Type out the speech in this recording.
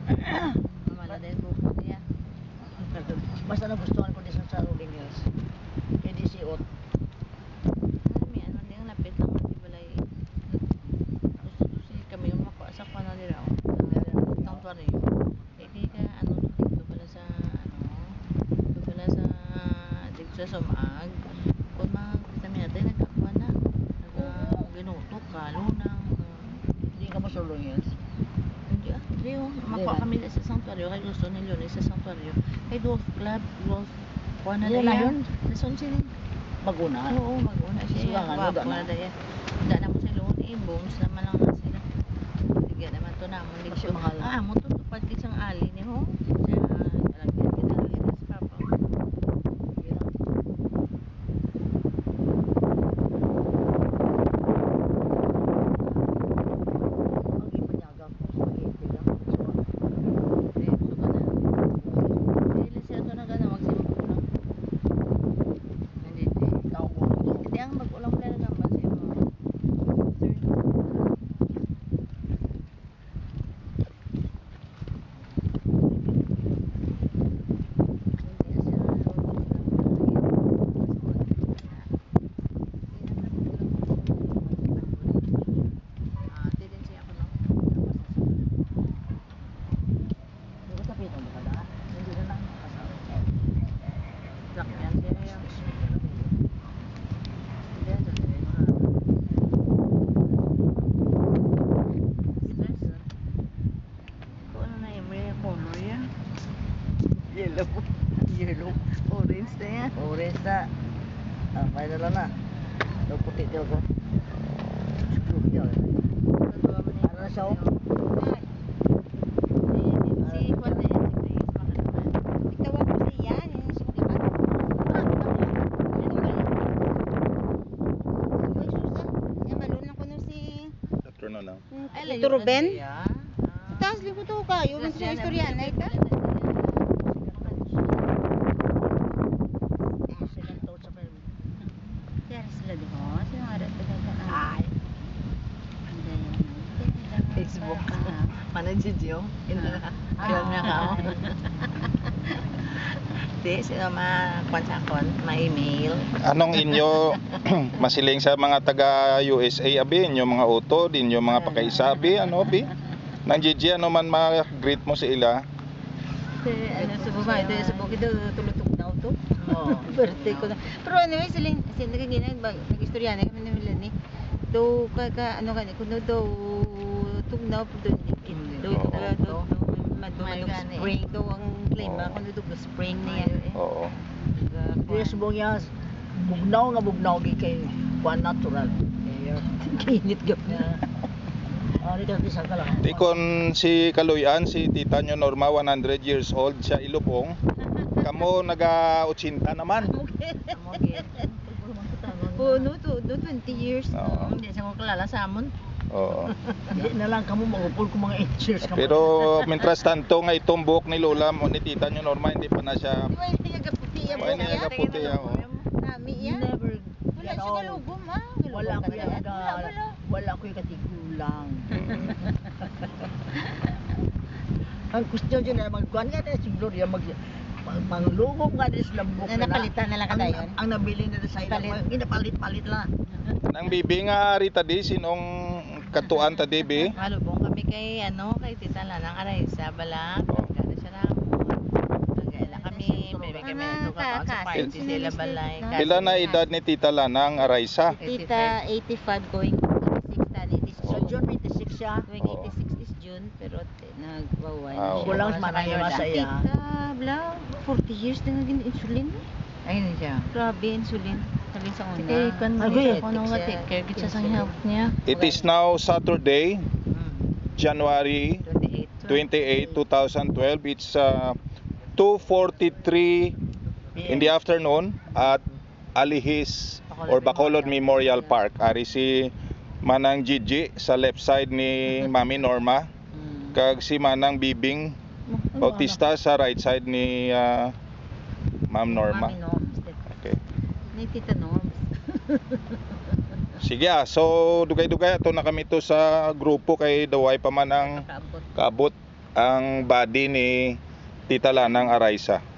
Mamala din buko niya. Basta nagustuhan ko din sa Rolling Hills. Kaya di siot. May ano din lapit lang di balay. Gusto si kami yung makuha sa kuno nila. Tang tuwari. Hindi ka ano dito pala sa dito pala sa dito sa Sumaag. Kung mga vitamin natin nagkakuha na. Ginutok ka lunang. Hindi ka mo sa Rolling Hills. Hindi makuha kami sa sanctuaryo kay gusto ni Leonie sa sanctuaryo. Kay Golf Club, Golf kuha na Yan daya. na yun? Nasun sila. Maguna. Oo, mag-una siya. Siya nga, Wapo na. na daya. Hindi naman sa Leonie, bones naman lang na sila. Hindi naman to namon dito. Kasi mahal. Mo to tupad kisang ali ni ho. Sa alagyan kita sa papa. Yellow. Orange na yan. Orange na. May na lang na. Ito puti daw ko. Screw niya. Ano na siya? Si Juan na yan. Itawag ko siya. Dr. Nona. Ito Ruben? Tapos libo to ka. Yung istorya na ito. Facebook. Mana Gio? Kaya nga ka ako. Di, sino ma-konsakon, ma-email. Anong inyo masiling sa mga taga USA abi, inyo mga auto, inyo mga pakaisabi, ano bi? Nang Gigi, ano man ma-greet mo sa ila? Ano sa babae, doon sa bukid daw, tulutok daw to. Oo. Birthday ko na. Pero anyway, sila nagkaginag, nag-istorya na kami nila ni. Do ano ka kuno do tugnaw po do spring do ang claim ba kuno do spring niya. Oo. Yes, bugnaw nga bugnaw kay kuan natural. Kinit gap na. Ari ka bisa ka lang. Di kon si Kaluyan, si tita nyo Norma, 100 years old, siya ilubong. Kamo naga-80 naman. Oh, no, do 20 years. Oo. Hindi sa ko kilala sa amon. Oo. Hindi na lang kamo maupol ko mga 8 years kamo. Pero mientras tanto nga itong buhok ni Lola mo ni tita nyo Norma hindi pa na siya. Hindi nga puti ya. Wala na nagaputi ya. Nami ya. Never. Wala siya galugom ha. Wala ko yung wala ko yung katigulang. Ang gusto dyan na magkuhan nga na si Gloria manglugog nga din sila buhok Na napalitan na lang kada yun. Ang nabili na sa ila ginapalit-palit lang. Nang bibi nga ari tadi sinong katuan tadi bi? Malubong kami kay kay Tita Lanang Araysa bala. Kada siya na. Nagala kami, bebe kami nagtuka sa party sila balay. Pila na edad ni Tita Lanang Araysa? Tita 85 going 86 tani this Sa June 26 siya. Going 86 is June pero nagwawan. Oo. Kulang manayama sa iya. Tita bla 40 years na naging insulin. Ayun siya. Grabe insulin. Sabi sa una. Kay kan Agay. ko nung take care gid siya sa health niya. It is now Saturday, January 28. 28, 2012. It's 2:43 in the afternoon at Alihis or Bacolod Memorial Park. Ari si Manang Gigi sa left side ni Mami Norma. Kag si Manang Bibing Bautista sa right side ni Ma'am Norma. Mami Norms. Okay. Ni Tita Norms. Sige so dugay-dugay ato na kami to sa grupo kay daway pa man ang Kaabot. kaabot. ang body ni Tita Lanang Araisa.